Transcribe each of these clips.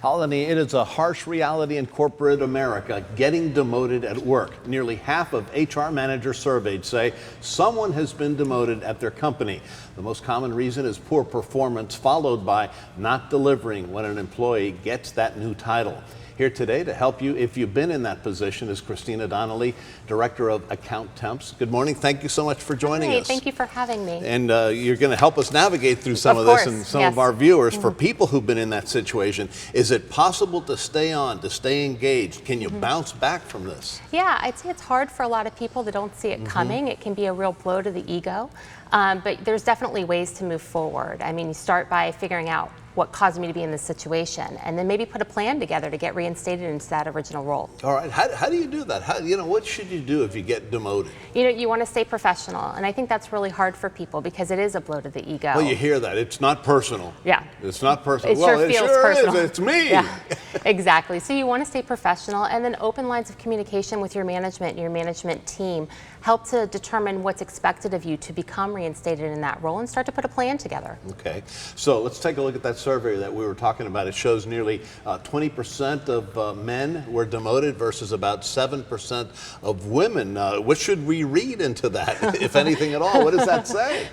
Colony, it is a harsh reality in corporate America, getting demoted at work. Nearly half of HR managers surveyed say someone has been demoted at their company. The most common reason is poor performance, followed by not delivering when an employee gets that new title. Here today to help you if you've been in that position is Christina Donnelly, Director of Accountemps. Good morning. Thank you so much for joining us. Thank you for having me. And you're going to help us navigate through some of this and some of our viewers. For people who've been in that situation, is it possible to stay on, to stay engaged? Can you bounce back from this? Yeah, I'd say it's hard for a lot of people that don't see it coming. It can be a real blow to the ego, but there's definitely ways to move forward. I mean, you start by figuring out what caused me to be in this situation, and then maybe put a plan together to get reinstated into that original role. All right, how do you do that? What should you do if you get demoted? You want to stay professional, and I think that's really hard for people because it is a blow to the ego. Well, you hear that. It's not personal. Yeah. It's not personal. It sure feels personal. Is. It's me. Yeah, exactly. So you want to stay professional, and then open lines of communication with your management team. Help to determine what's expected of you to become reinstated in that role and start to put a plan together. Okay, so let's take a look at that survey that we were talking about. It shows nearly 20% of men were demoted versus about 7% of women. What should we read into that, if anything at all? What does that say?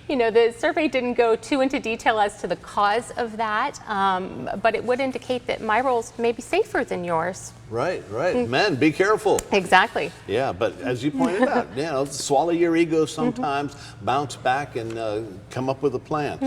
The survey didn't go too into detail as to the cause of that, but it would indicate that my role's maybe safer than yours. Right. Men, be careful. Exactly. Yeah, but as you pointed out, swallow your ego sometimes, bounce back, and come up with a plan.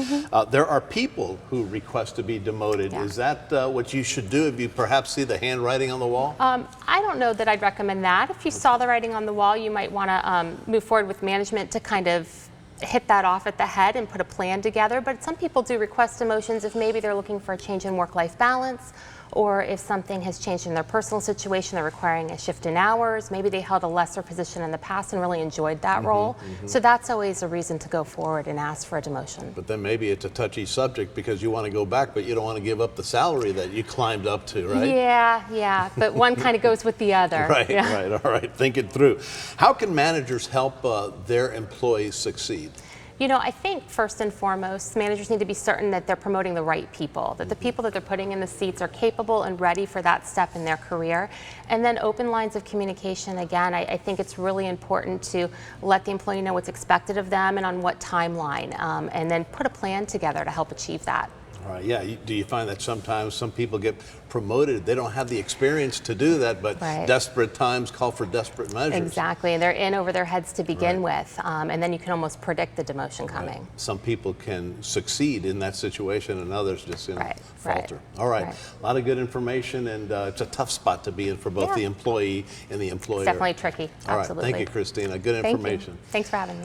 There are people who request to be demoted. Yeah. Is that what you should do if you perhaps see the handwriting on the wall? I don't know that I'd recommend that. If you saw the writing on the wall, you might want to move forward with management to kind of hit that off at the head and put a plan together. But some people do request demotions if maybe they're looking for a change in work-life balance, or if something has changed in their personal situation, they're requiring a shift in hours. Maybe they held a lesser position in the past and really enjoyed that role. So that's always a reason to go forward and ask for a demotion. But then maybe it's a touchy subject because you want to go back, but you don't want to give up the salary that you climbed up to, right? Yeah, but one kind of goes with the other. Right, all right, think it through. How can managers help their employees succeed? I think first and foremost, managers need to be certain that they're promoting the right people, that the people that they're putting in the seats are capable and ready for that step in their career. And then open lines of communication. Again, I think it's really important to let the employee know what's expected of them and on what timeline, and then put a plan together to help achieve that. All right, yeah. Do you find that sometimes some people get promoted, they don't have the experience to do that, but desperate times call for desperate measures? Exactly, and they're in over their heads to begin with, and then you can almost predict the demotion coming. Some people can succeed in that situation and others just falter. All right, a lot of good information, and it's a tough spot to be in for both the employee and the employer. It's definitely tricky, absolutely. All right, thank you, Christina. Good information. Thanks for having me.